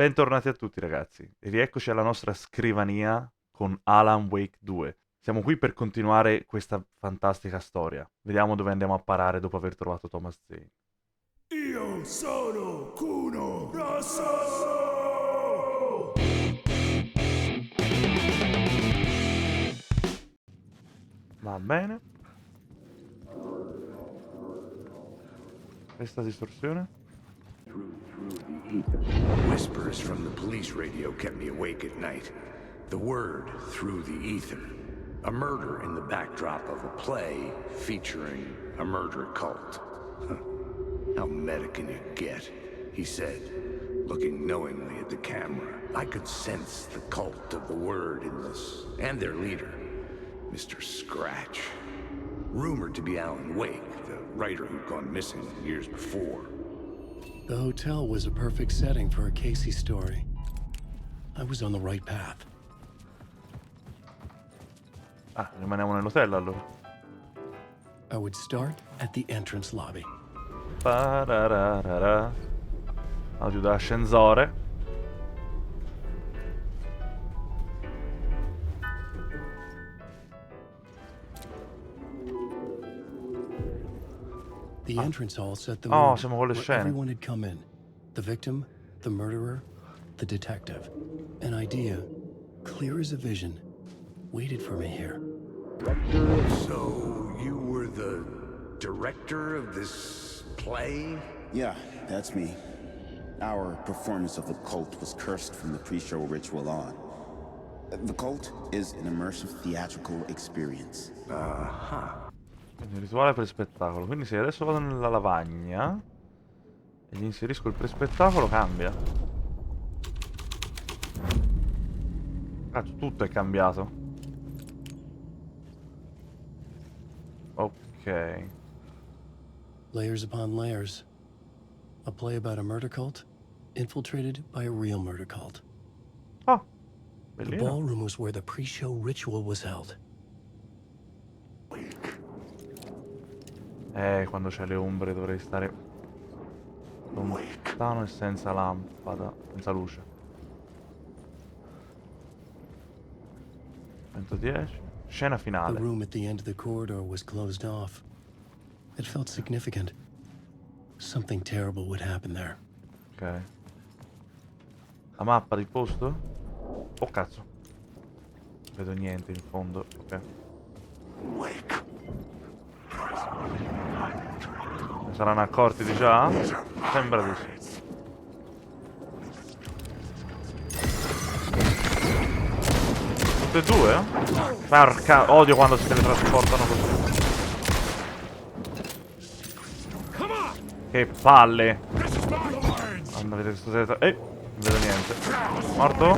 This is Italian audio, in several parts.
Bentornati a tutti ragazzi, e rieccoci alla nostra scrivania con Alan Wake 2. Siamo qui per continuare questa fantastica storia. Vediamo dove andiamo a parare dopo aver trovato Thomas Zane. Io sono Kuno Rosso! Va bene. Questa distorsione? Whispers from the police radio kept me awake at night. The word through the ether. A murder in the backdrop of a play featuring a murder cult. How meta can you get? He said, looking knowingly at the camera. I could sense the cult of the word in this, and their leader, Mr. Scratch. Rumored to be Alan Wake, the writer who'd gone missing years before. The hotel was a perfect setting for a Casey story. I was on the right path. Ah, rimaniamo nell'hotel allora. I would start at the entrance lobby. Parararara. Audio da ascensore. The entrance hall set the Oh, mood siamo con le where scene. everyone had come in. The victim, the murderer, the detective. An idea, clear as a vision, waited for me here. So, you were the director of this play? Yeah, that's me. Our performance of the cult was cursed from the pre-show ritual on. The cult is an immersive theatrical experience. Quindi un rituale per spettacolo. Quindi se adesso vado nella lavagna e gli inserisco il prespettacolo, cambia. Cazzo, tutto è cambiato. Ok. Layers upon layers. A play about a murder cult, infiltrated by a real murder cult. Ah, The bellino. ballroom was where the pre-show ritual was held. Quando c'è le ombre dovrei stare lontano e senza lampada, senza luce. 110. Scena The finale. room at the end of the corridor was closed off. It felt significant. Something terrible would happen there. Ok. La mappa di posto? Oh cazzo. Non vedo niente in fondo. Ok. Ne saranno accorti di già? Sembra di sì. Tutte e due? Porca, odio quando si teletrasportano così. Che palle. Mamma, vedete questo non vedo niente. Morto?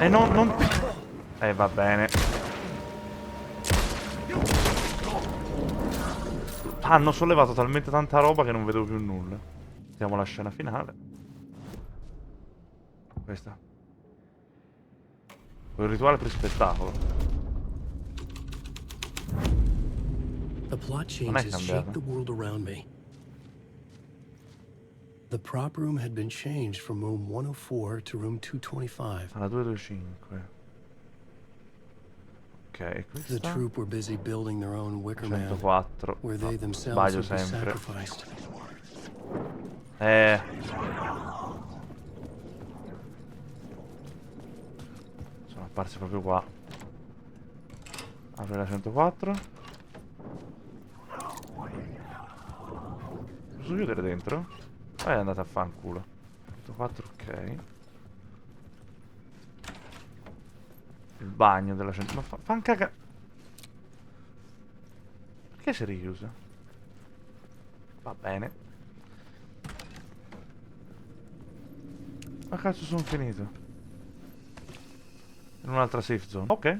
Non... va bene. Hanno sollevato talmente tanta roba che non vedevo più nulla. Vediamo la scena finale. Questa. Quel rituale per spettacolo. The plot Non è changes shaped cambiato. the world around me. The prop room had been changed from room 104 to room 225. Alla 225. Ok, The questa. troupe were busy building their own Wicker Man, 104. where they No, themselves sbaglio would be sempre. sacrificed. Sono apparsi proprio qua. Apri la 104. Posso chiudere dentro? È andata a fanculo. 104, ok. Il bagno della 100. Ma fa un caga. Perché si è richiusa? Va bene. Ma cazzo sono finito? In un'altra safe zone. Ok.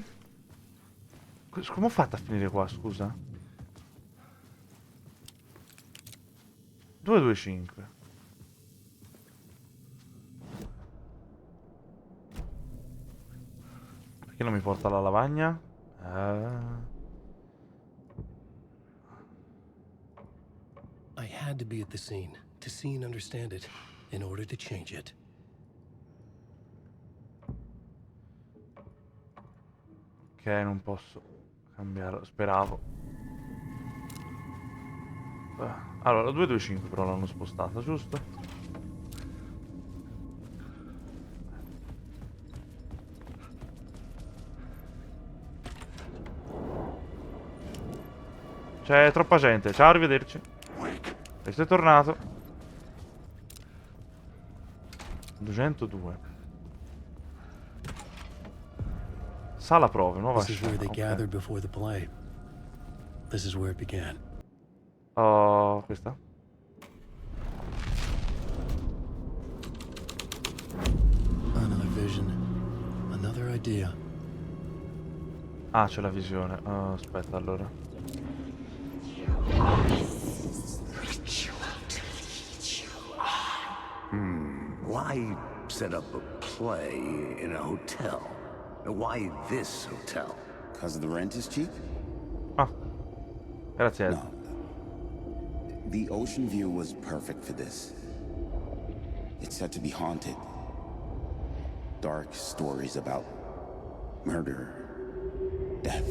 Come ho fatto a finire qua, scusa? 225. Perché non mi porta alla lavagna? I had to be at the scene to see and understand it in order to change it. Ok, non posso cambiarlo, speravo. Allora, la 225 però l'hanno spostata, giusto? C'è troppa gente. Ciao, arrivederci. Questo è tornato. 202. Sala prove, nuova This is where scena. they Ok. gathered before the play. This is where it began. Oh, questa? Another vision, another idea. Ah, c'è la visione. Aspetta, allora. Why set up a play in a hotel? Why this hotel? Because the rent is cheap? Ah. Grazie, Ed. No. The ocean view was perfect for this. It's said to be haunted. Dark stories about murder, death,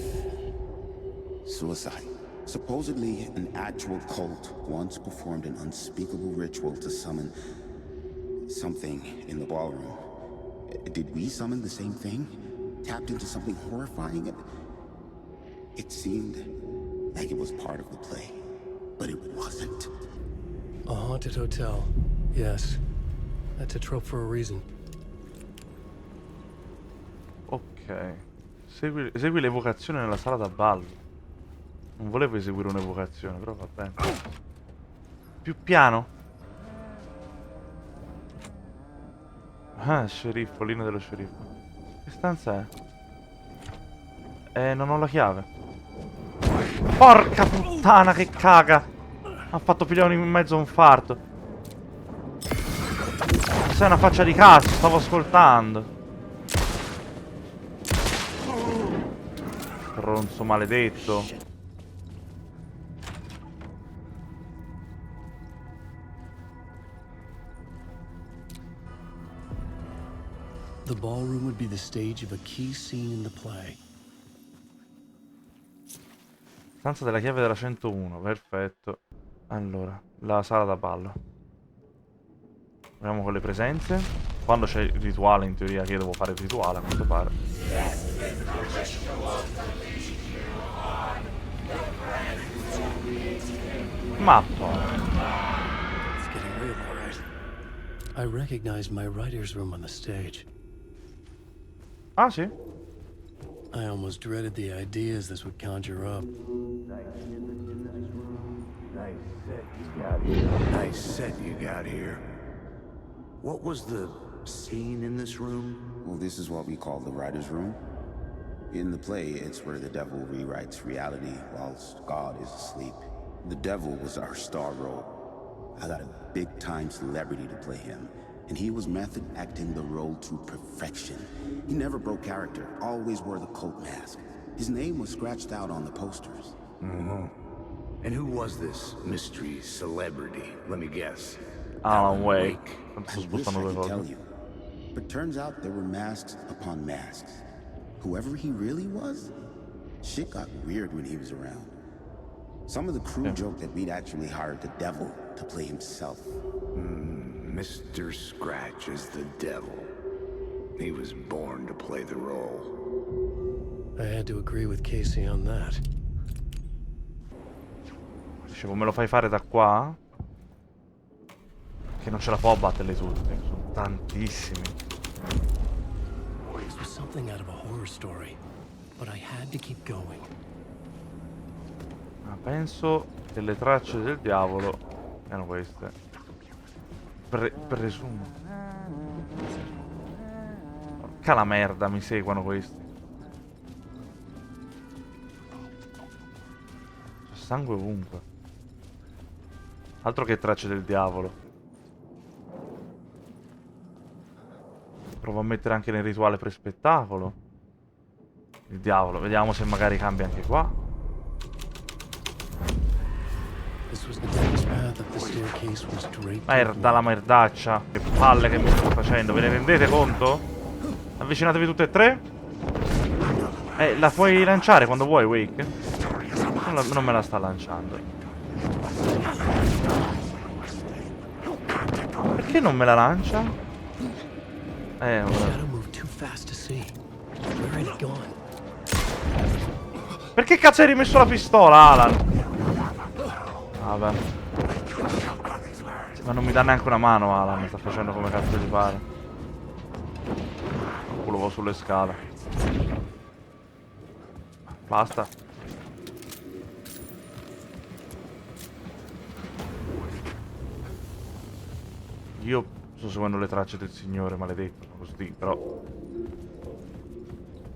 suicide. Supposedly, an actual cult once performed an unspeakable ritual to summon something in the ballroom. Did we summon the same thing? Tapped into something horrifying? It seemed like it was part of the play, but it wasn't. A haunted hotel. Yes. That's a trope for a reason. Ok. Esegui l'evocazione nella sala da ballo. Non volevo eseguire un'evocazione, però va bene. Più piano. Ah, sceriffo, linea dello sceriffo. Che stanza è? Non ho la chiave. Porca puttana, che caga! Ha fatto pigliare in mezzo a un farto. Sei una faccia di cazzo, stavo ascoltando. Stronzo maledetto. The ballroom would be the stage of a key scene in the play. Stanza della chiave della 101, perfetto. Allora, la sala da ballo. Andiamo con le presenze. Quando c'è il rituale, in teoria, che io devo fare il rituale, a quanto pare. Mappa. It's getting real, all right. I recognized my writer's room on the stage. Ah, sì? I almost dreaded the ideas this would conjure up. Nice set you got here. What was the scene in this room? Well, this is what we call the writer's room. In the play, it's where the devil rewrites reality whilst God is asleep. The devil was our star role. I got a big-time celebrity to play him, and he was method acting the role to perfection. He never broke character, always wore the cult mask. His name was scratched out on the posters. And who was this mystery celebrity? Let me guess. Alanwake. I wish I could tell you, but turns out there were masks upon masks. Whoever he really was, shit got weird when he was around. Some of the crew joked that we'd actually hired the devil to play himself. Mr. Scratch is the devil. He was born to play the role. I had to agree with Casey on that. Dicevo, me lo fai fare da qua? Che non ce la può a batterle tutte. Sono tantissimi. This was something out of a horror story, but I had to keep going. Ma penso che le tracce del diavolo siano queste. Presumo. Porca la merda, mi seguono questi. C'è sangue ovunque. Altro che tracce del diavolo. Provo a mettere anche nel rituale pre-spettacolo il diavolo. Vediamo se magari cambia anche qua. This was the devil's path up the staircase was draped. Merda la merdaccia. Che palle che mi sto facendo. Ve ne rendete conto? Avvicinatevi tutte e tre. La puoi lanciare quando vuoi, Wake? Non me la sta lanciando. Perché non me la lancia? Shadow moved too fast to see. Where had it gone? Perché cazzo hai rimesso la pistola, Alan? Vabbè. Ma non mi dà neanche una mano, Alan. Sta facendo come cazzo gli pare. Culo va sulle scale. Basta. Io sto seguendo le tracce del Signore, maledetto. Così, però.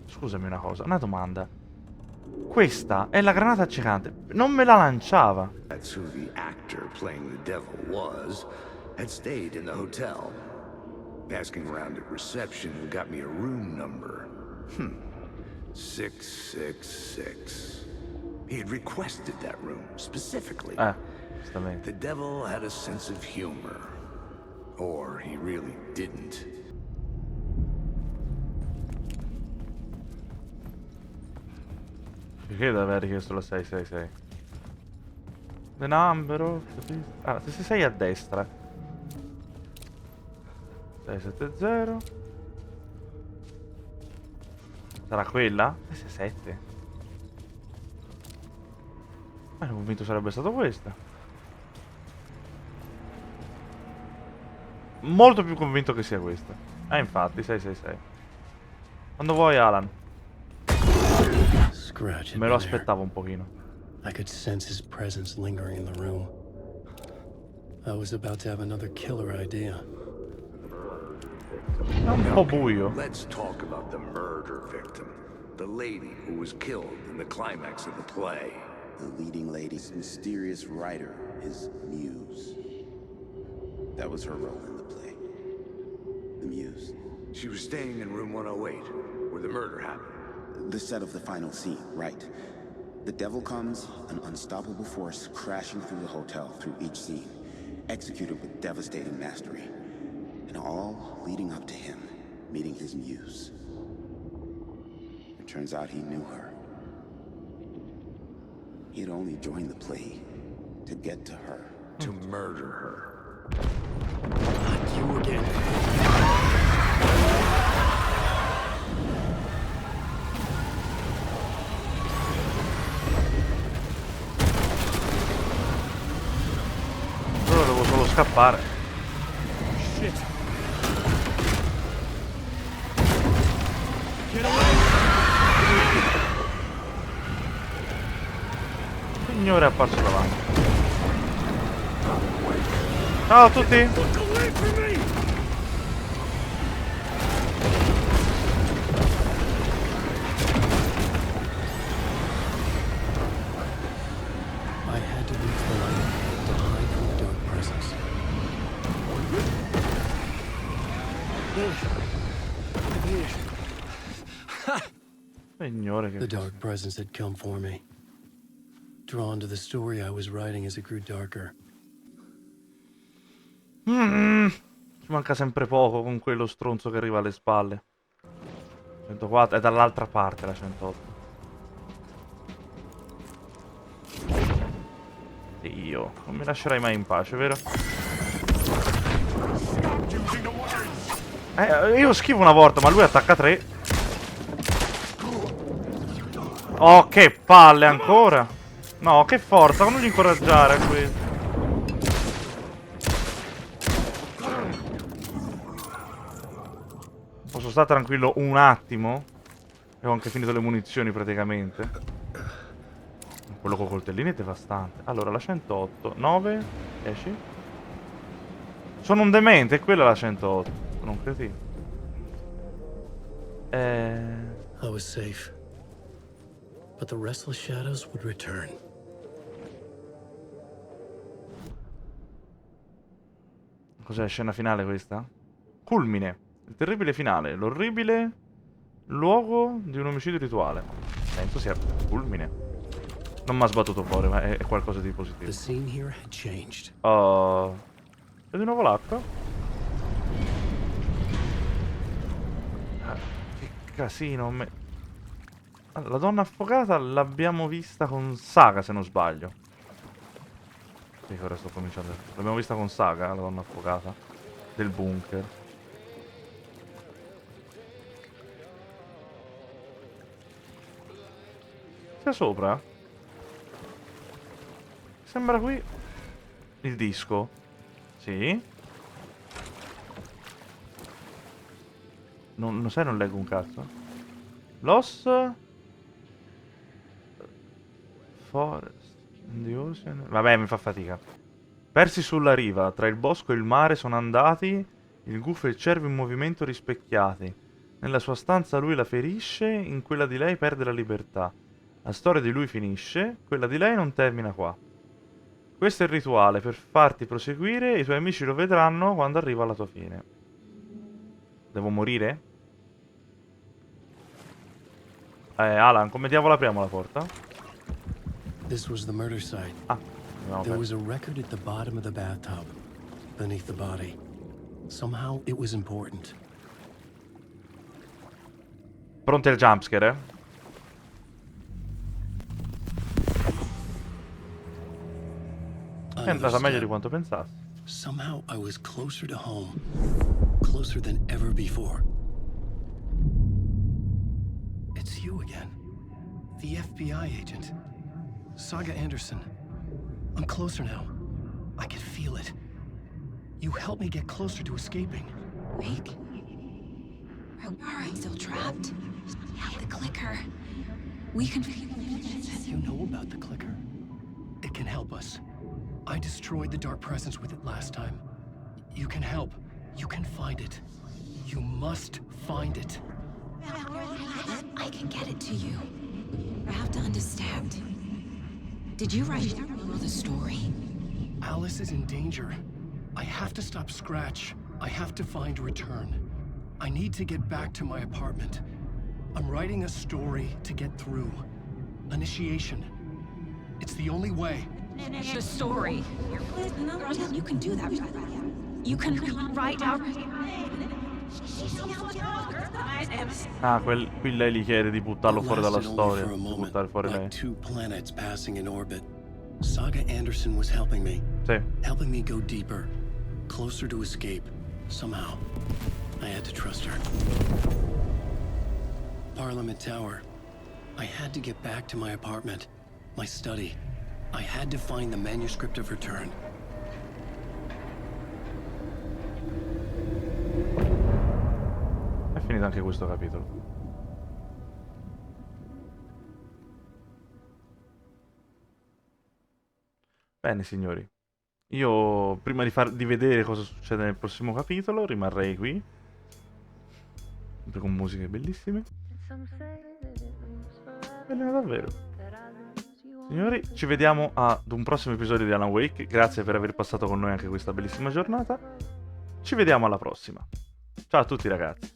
Scusami una cosa, una domanda. Questa è la granata accecante. Non me la lanciava. That's who the actor playing the devil was, had stayed in the hotel. Asking around at reception got me a room number. 666. He had requested that room specifically. Giustamente. The devil had a sense of humor. Or he really didn't. Perché deve aver richiesto la 666? The number of... Ah, 666 a destra. 670. Sarà quella? 667. Ero convinto sarebbe stato questa. Molto più convinto che sia questa. Infatti, 666. Quando vuoi, Alan. Me lo aspettavo un pochino. I could sense his presence lingering in the room. I was about to have another killer idea. È un po' buio. Let's talk about the murder victim. The lady who was killed in the climax of the play. The leading lady's mysterious writer, his muse. That was her role in the play. The muse. She was staying in room 108, where the murder happened. The set of the final scene, right. The devil comes, an unstoppable force crashing through the hotel through each scene, executed with devastating mastery. And all leading up to him meeting his muse. It turns out he knew her. He had only joined the play to get to her. To murder her. Not you again. Ora devo solo scappare. Shit. Get away! Signore è apparso davanti. Ciao a tutti. Look away from me! I had to reach the light to hide from the dark presence. Signore che... The dark presence had come for me. Drawn to the story I was writing as it grew darker. Ci manca sempre poco con quello stronzo che arriva alle spalle. 104 è dall'altra parte la 108. Dio, non mi lascerai mai in pace, vero? Io schivo una volta, ma lui attacca 3. Oh, che palle ancora! No, che forza, non gli incoraggiare a questo. Posso stare tranquillo un attimo? E ho anche finito le munizioni praticamente. Quello con coltellini è devastante. Allora, la 108. 9, 10. Sono un demente, è quella la 108. Sono un cretino. I was safe. But the restless shadows would return. Cos'è? Scena finale questa? Culmine. Il terribile finale. L'orribile luogo di un omicidio rituale. Penso sia culmine. Non mi ha sbattuto fuori, ma è qualcosa di positivo. The scene here had changed. Oh. E di nuovo l'acqua? Che casino. La donna affogata l'abbiamo vista con Saga, se non sbaglio. Sì, ora sto cominciando. L'abbiamo vista con Saga, la donna affogata. Del bunker. Sia sopra? Sembra qui il disco. Sì. Non sai, non leggo un cazzo. Los Forest in the Ocean. Vabbè, mi fa fatica. Persi sulla riva, tra il bosco e il mare sono andati il gufo e il cervo in movimento rispecchiati. Nella sua stanza lui la ferisce, in quella di lei perde la libertà. La storia di lui finisce, quella di lei non termina qua. Questo è il rituale per farti proseguire e i tuoi amici lo vedranno quando arriva alla tua fine. Devo morire? Alan, come diavolo apriamo la porta? This was the murder site. Ah, abbiamo There aperto. was a record at the bottom of the bathtub, beneath the body. Somehow it was important. Pronti al jumpscare, eh? È andata meglio di quanto pensassi. Somehow I was closer to home, closer than ever before. It's you again, the FBI agent, Saga Anderson. I'm closer now. I can feel it. You helped me get closer to escaping. Wake? Are I still trapped? I have the clicker. We can... You know about the clicker. It can help us. I destroyed the dark presence with it last time. You can help. You can find it. You must find it. I can get it to you. I have to understand. Did you write the story? Alice is in danger. I have to stop Scratch. I have to find Return. I need to get back to my apartment. I'm writing a story to get through. Initiation. It's the only way. The story. You can do that. You can write out... Ah, qui lei gli chiede di buttarlo It fuori dalla lasted only storia. for a Di moment, buttare fuori like lei. 2 planets passing in orbit. Saga Anderson was helping me. Sì. Helping me go deeper, closer to escape. Somehow, I had to trust her. Parliament Tower. I had to get back to my apartment, my study. I had to find the manuscript of Return. È finito anche questo capitolo. Bene, signori. Io, prima di vedere cosa succede nel prossimo capitolo, rimarrei qui. Sempre con musiche bellissime. Bene, davvero. Signori, ci vediamo ad un prossimo episodio di Alan Wake. Grazie per aver passato con noi anche questa bellissima giornata. Ci vediamo alla prossima. Ciao a tutti, ragazzi.